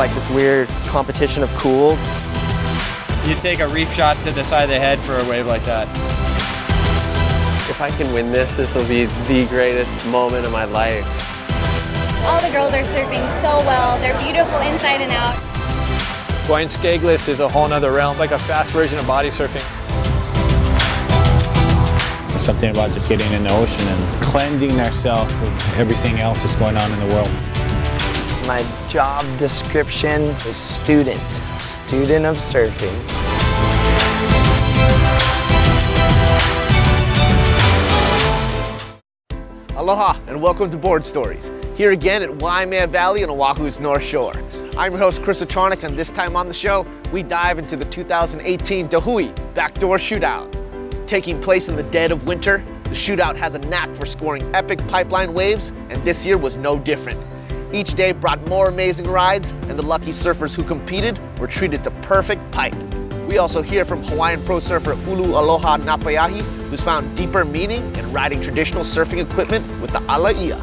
like this weird competition of cool. You take a reef shot to the side of the head for a wave like that. If I can win this, this will be the greatest moment of my life. All the girls are surfing so well. They're beautiful inside and out. Going skagless is a whole nother realm, like a fast version of body surfing. Something about just getting in the ocean and cleansing ourselves of everything else that's going on in the world. My job description is student of surfing. Aloha and welcome to Board Stories. Here again at Waimea Valley on Oahu's North Shore. I'm your host Chris Atronic, and this time on the show, we dive into the 2018 Hui Backdoor Shootout. Taking place in the dead of winter, the shootout has a knack for scoring epic pipeline waves, and this year was no different. Each day brought more amazing rides, and the lucky surfers who competed were treated to perfect pipe. We also hear from Hawaiian pro surfer Ulu Aloha Napayahi, who's found deeper meaning in riding traditional surfing equipment with the Alaia.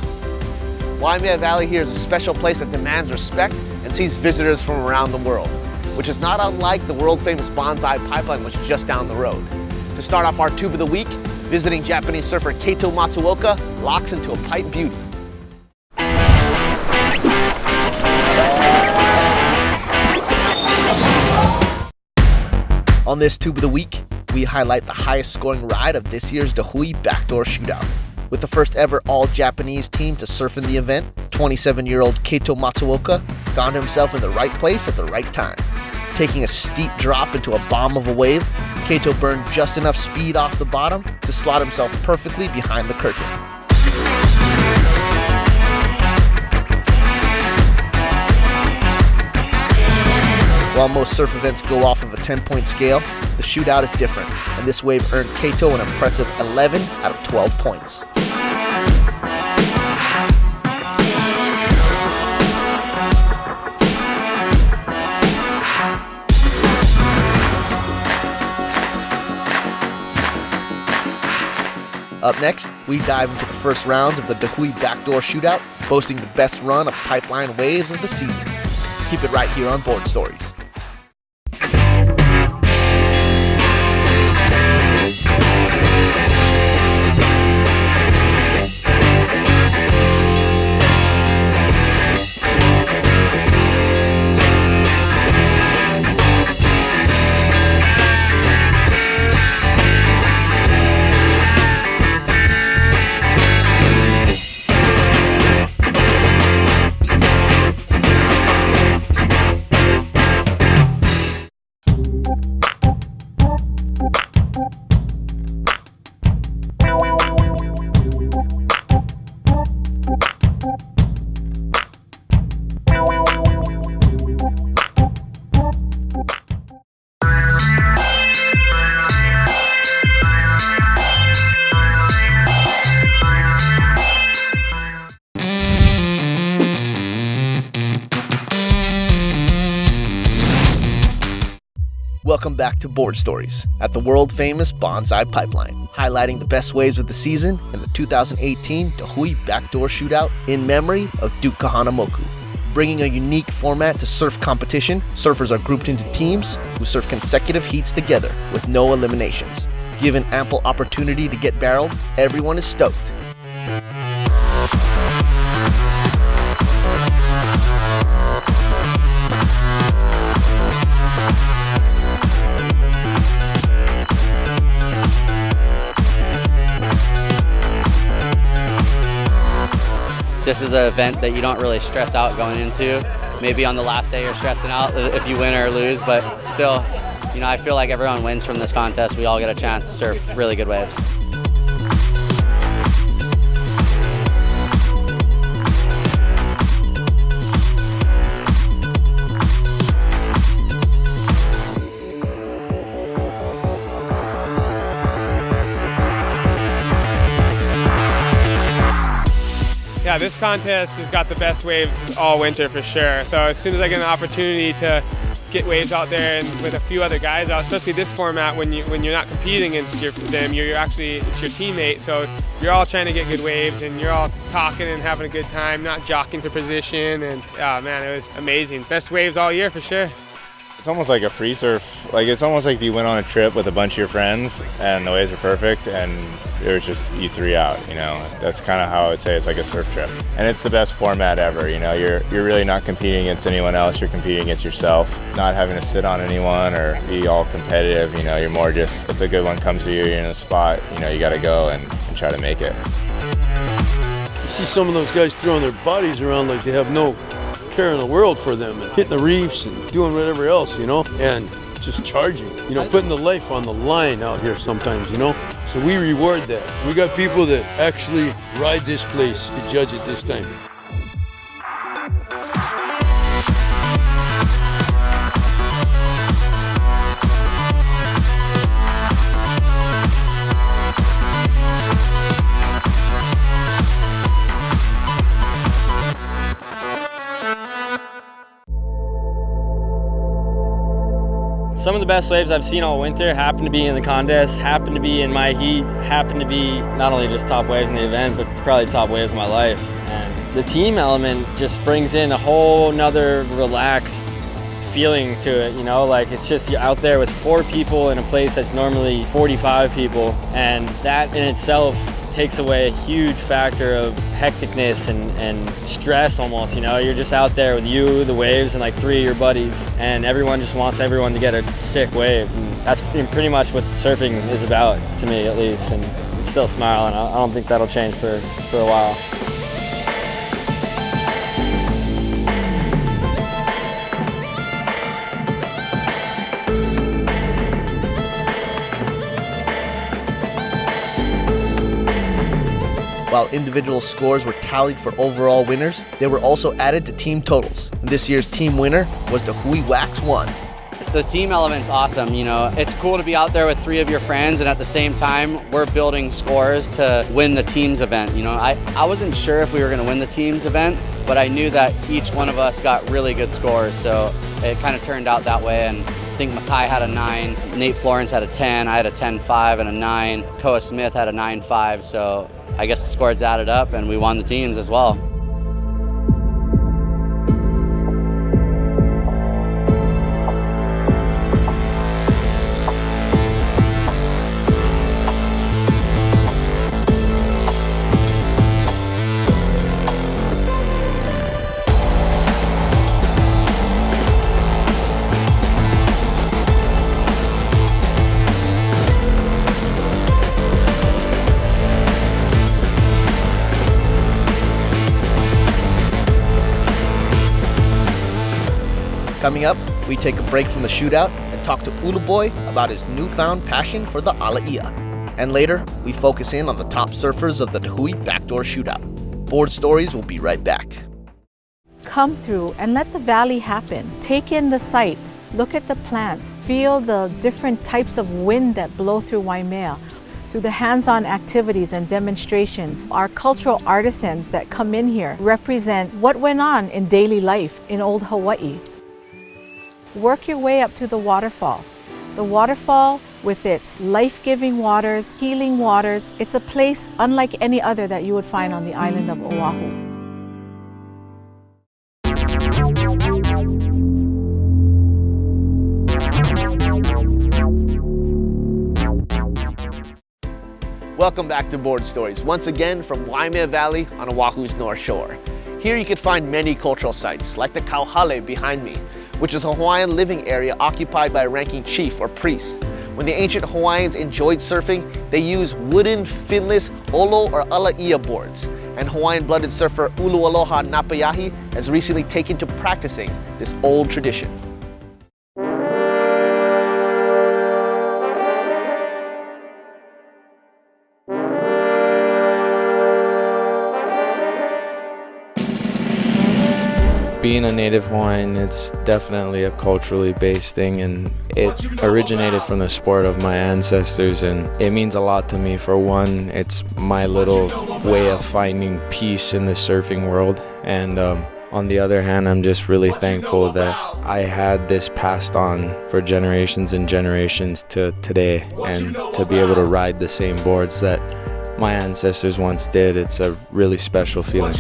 Waimea Valley here is a special place that demands respect and sees visitors from around the world, which is not unlike the world-famous Bonsai Pipeline, which is just down the road. To start off our tube of the week, visiting Japanese surfer KEITO Matsuoka locks into a pipe beauty. On this tube of the week, we highlight the highest scoring ride of this year's Hui Backdoor Shootout. With the first ever all-Japanese team to surf in the event, 27-year-old KEITO Matsuoka found himself in the right place at the right time. Taking a steep drop into a bomb of a wave, KEITO burned just enough speed off the bottom to slot himself perfectly behind the curtain. While most surf events go off of a 10-point scale, the shootout is different, and this wave earned KEITO an impressive 11 out of 12 points. Up next, we dive into the first rounds of the Hui Backdoor Shootout, boasting the best run of pipeline waves of the season. Keep it right here on Board Stories. Welcome back to Board Stories at the world-famous Bonsai Pipeline, highlighting the best waves of the season in the 2018 Hui Backdoor Shootout in memory of Duke Kahanamoku. Bringing a unique format to surf competition, surfers are grouped into teams who surf consecutive heats together with no eliminations. Given ample opportunity to get barreled, everyone is stoked. This is an event that you don't really stress out going into. Maybe on the last day you're stressing out if you win or lose, but still, you know, I feel like everyone wins from this contest. We all get a chance to surf really good waves. Yeah, this contest has got the best waves all winter for sure. So as soon as I get an opportunity to get waves out there and with a few other guys out, especially this format when you're not competing against them, you're actually, it's your teammate, so you're all trying to get good waves and you're all talking and having a good time, not jockeying for position, and oh man, it was amazing. Best waves all year for sure. It's almost like a free surf. Like, it's almost like if you went on a trip with a bunch of your friends and the waves are perfect and it was just you three out, you know. That's kind of how I would say it's like a surf trip. And it's the best format ever, you know. You're really not competing against anyone else, you're competing against yourself. Not having to sit on anyone or be all competitive, you know. You're more just, if a good one comes to you, you're in a spot, you know, you got to go and try to make it. You see some of those guys throwing their bodies around like they have no care in the world for them, and hitting the reefs and doing whatever else, you know, and just charging, you know, putting the life on the line out here sometimes, you know. So we reward that. We got people that actually ride this place to judge it this time. Some of the best waves I've seen all winter happen to be in the contest, happen to be in my heat, happen to be not only just top waves in the event, but probably top waves of my life. And the team element just brings in a whole nother relaxed feeling to it, you know, like it's just you're out there with 4 people in a place that's normally 45 people, and that in itself takes away a huge factor of hecticness and stress almost, you know. You're just out there with you, the waves, and like 3 of your buddies, and everyone just wants everyone to get a sick wave. And that's pretty much what surfing is about, to me at least, and I'm still smiling. I don't think that'll change for a while. While individual scores were tallied for overall winners, they were also added to team totals. And this year's team winner was the Hui Wax 1. The team element's awesome, you know. It's cool to be out there with 3 of your friends, and at the same time, we're building scores to win the teams event. You know, I wasn't sure if we were gonna win the teams event, but I knew that each one of us got really good scores, so it kind of turned out that way. And I think MIKEY had a 9, Nate Florence had a 10, I had a 10.5 and a 9, Koa Smith had a 9.5, so I guess the scores added up and we won the teams as well. Coming up, we take a break from the shootout and talk to Ulu Boy about his newfound passion for the Alaia. And later, we focus in on the top surfers of the Hui Backdoor Shootout. Board Stories will be right back. Come through and let the valley happen. Take in the sights, look at the plants, feel the different types of wind that blow through Waimea. Through the hands-on activities and demonstrations, our cultural artisans that come in here represent what went on in daily life in old Hawaii. Work your way up to the waterfall. The waterfall, with its life-giving waters, healing waters, it's a place unlike any other that you would find on the island of Oahu. Welcome back to Board Stories, once again from Waimea Valley on Oahu's North Shore. Here you can find many cultural sites, like the Kauhale behind me, which is a Hawaiian living area occupied by a ranking chief or priest. When the ancient Hawaiians enjoyed surfing, they used wooden, finless olo or alaia boards. And Hawaiian-blooded surfer Ulualoha Napayahi has recently taken to practicing this old tradition. Being a native Hawaiian, it's definitely a culturally based thing, and it originated from the sport of my ancestors, and it means a lot to me. For one, it's my little way of finding peace in the surfing world, and on the other hand, I'm just really thankful that I had this passed on for generations and generations to today, and to be able to ride the same boards that my ancestors once did. It's a really special feeling.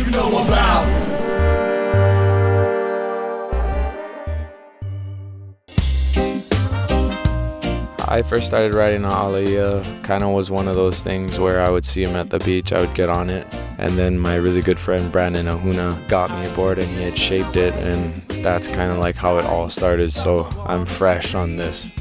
I first started riding on Alaia, kind of was one of those things where I would see him at the beach, I would get on it, and then my really good friend Brandon Ahuna got me a board and he had shaped it, and that's kind of like how it all started, so I'm fresh on this.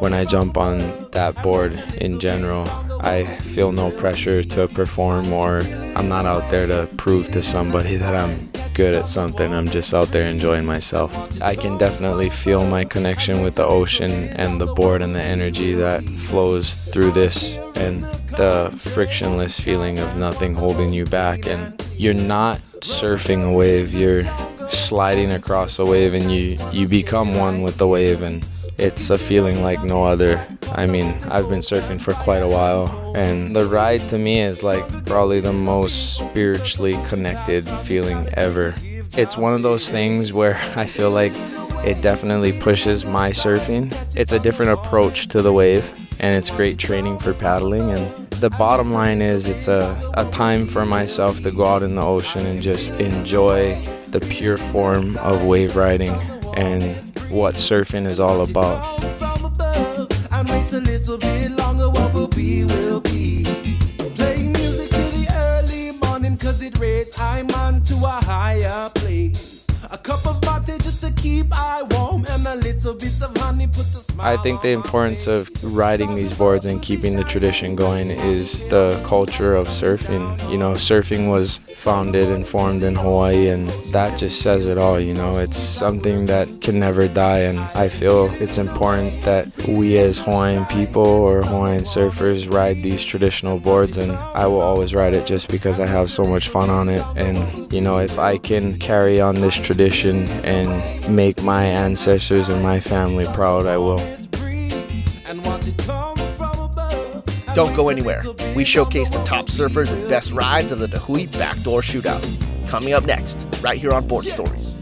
When I jump on that board in general, I feel no pressure to perform, or I'm not out there to prove to somebody that I'm good at something. I'm just out there enjoying myself. I can definitely feel my connection with the ocean and the board and the energy that flows through this, and the frictionless feeling of nothing holding you back. And you're not surfing a wave, you're sliding across a wave, and you become one with the wave, and it's a feeling like no other. I mean, I've been surfing for quite a while, and the ride to me is like probably the most spiritually connected feeling ever. It's one of those things where I feel like it definitely pushes my surfing. It's a different approach to the wave, and it's great training for paddling. And the bottom line is it's a time for myself to go out in the ocean and just enjoy the pure form of wave riding and what surfing is all about. And wait a little bit longer, what will be, will be. Playing music till the early morning, cause it raised I'm on to a higher place. A cup of mate just to keep I warm, and a little bit of honey put a smile. I think the importance of riding these boards and keeping the tradition going is the culture of surfing. You know, surfing was founded and formed in Hawaii, and that just says it all. You know, it's something that can never die, and I feel it's important that we as Hawaiian people or Hawaiian surfers ride these traditional boards, and I will always ride it just because I have so much fun on it. And you know, if I can carry on this tradition and make my ancestors and my family proud, I will. Don't go anywhere. We showcase the top surfers and best rides of the Hui Backdoor Shootout. Coming up next, right here on Board Stories.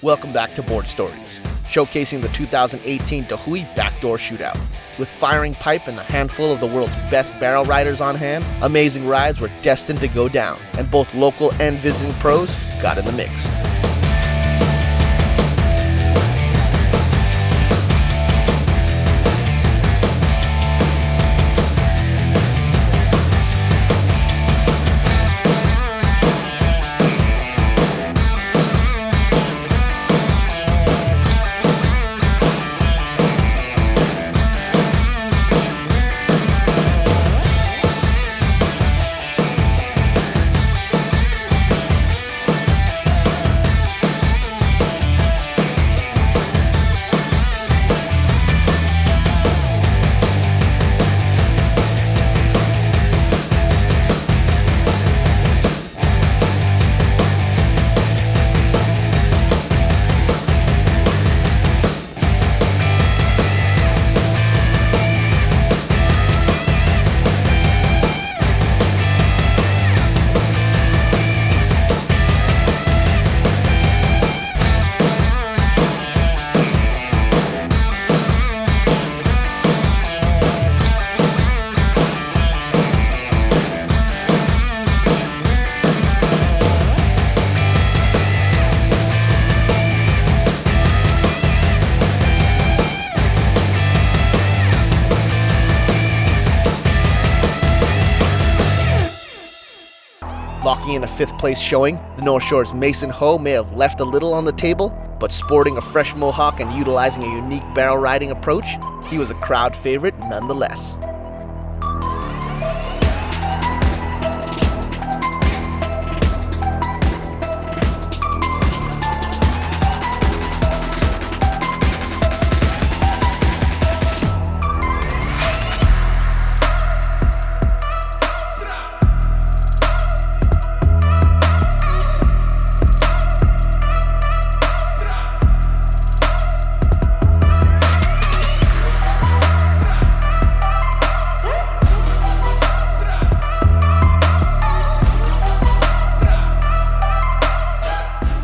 Welcome back to Board Stories, showcasing the 2018 Hui Backdoor Shootout. With firing pipe and a handful of the world's best barrel riders on hand, amazing rides were destined to go down, and both local and visiting pros got in the mix. Locking in a 5th place showing, the North Shore's Mason Ho may have left a little on the table, but sporting a fresh mohawk and utilizing a unique barrel riding approach, he was a crowd favorite nonetheless.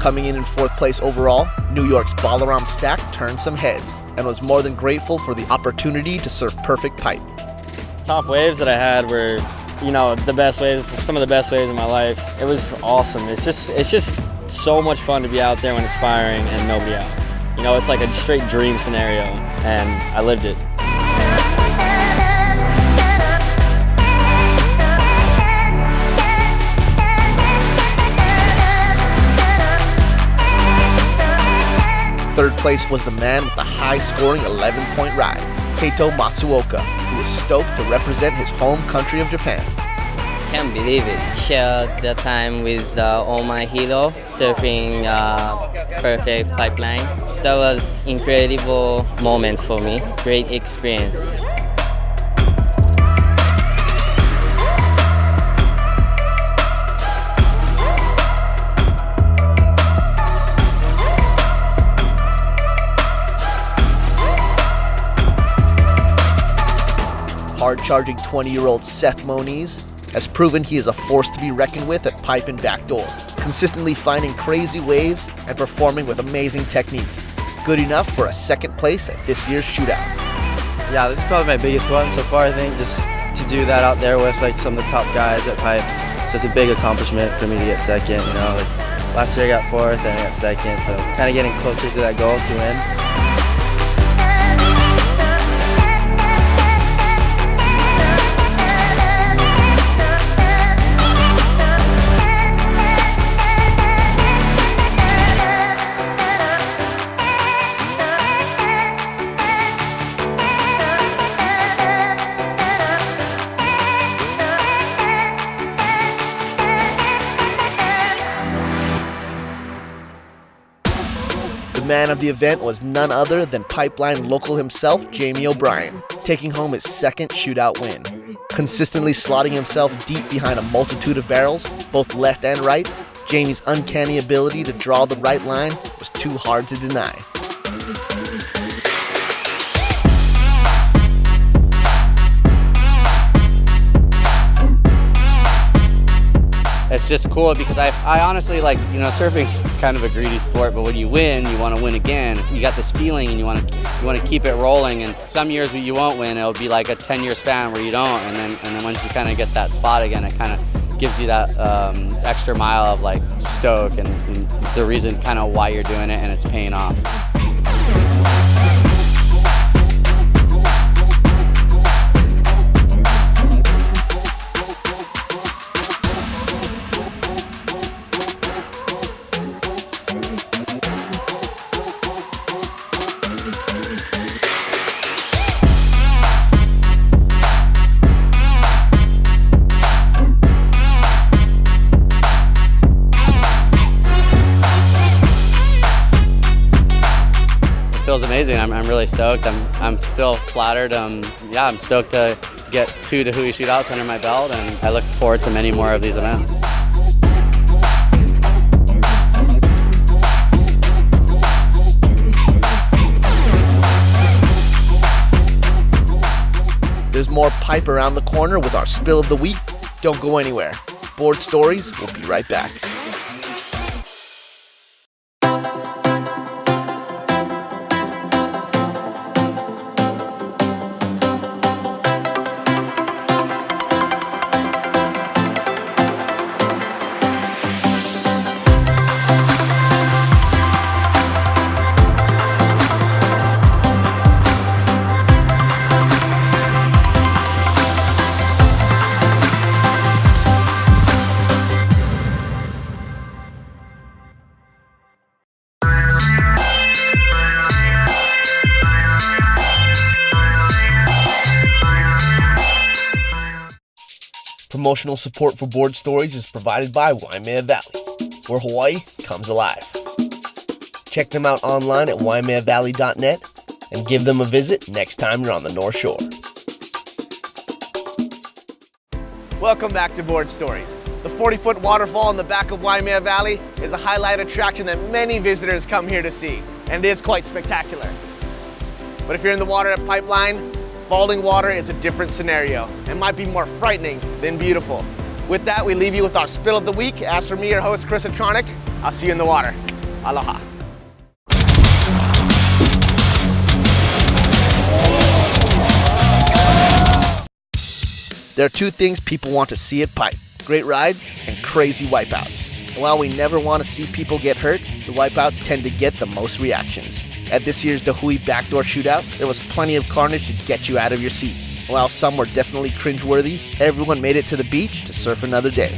Coming in fourth place overall, New York's BALARAM stack turned some heads and was more than grateful for the opportunity to surf perfect pipe. Top waves that I had were, you know, the best waves, some of the best waves in my life. It was awesome. It's just so much fun to be out there when it's firing and nobody out. You know, it's like a straight dream scenario, and I lived it. Third place was the man with the high-scoring 11-point ride, KEITO Matsuoka, who was stoked to represent his home country of Japan. Can't believe it. Shared the time with all my hero, surfing perfect pipeline. That was incredible moment for me. Great experience. Hard-charging 20-year-old Seth MONIZ has proven he is a force to be reckoned with at pipe and backdoor, consistently finding crazy waves and performing with amazing technique. Good enough for a second place at this year's shootout. Yeah, this is probably my biggest one so far, I think, just to do that out there with like some of the top guys at pipe. So it's a big accomplishment for me to get second, you know. Like, last year I got fourth and I got second, so kind of getting closer to that goal to win. The man of the event was none other than Pipeline local himself, Jamie O'Brien, taking home his second shootout win. Consistently slotting himself deep behind a multitude of barrels, both left and right, Jamie's uncanny ability to draw the right line was too hard to deny. It's just cool because I honestly, like, you know, surfing's kind of a greedy sport, but when you win, you want to win again. So you got this feeling and you want to keep it rolling, and some years you won't win, it'll be like a 10-year span where you don't, and then once you kind of get that spot again, it kind of gives you that extra mile of like stoke and the reason kind of why you're doing it, and it's paying off. Feels amazing. I'm really stoked. I'm still flattered. Yeah, I'm stoked to get 2 Hui shootouts under my belt, and I look forward to many more of these events. There's more pipe around the corner with our spill of the week. Don't go anywhere. Board Stories will be right back. Promotional support for Board Stories is provided by Waimea Valley, where Hawaii comes alive. Check them out online at waimeavalley.net and give them a visit next time you're on the North Shore. Welcome back to Board Stories. The 40-foot waterfall in the back of Waimea Valley is a highlight attraction that many visitors come here to see, and it is quite spectacular. But if you're in the water at Pipeline, falling water is a different scenario and might be more frightening than beautiful. With that, we leave you with our spill of the week. As for me, your host, Chris Atronic, I'll see you in the water. Aloha. There are two things people want to see at Pipe: great rides and crazy wipeouts. And while we never want to see people get hurt, the wipeouts tend to get the most reactions. At this year's the Hui Backdoor Shootout, there was plenty of carnage to get you out of your seat. While some were definitely cringeworthy, everyone made it to the beach to surf another day.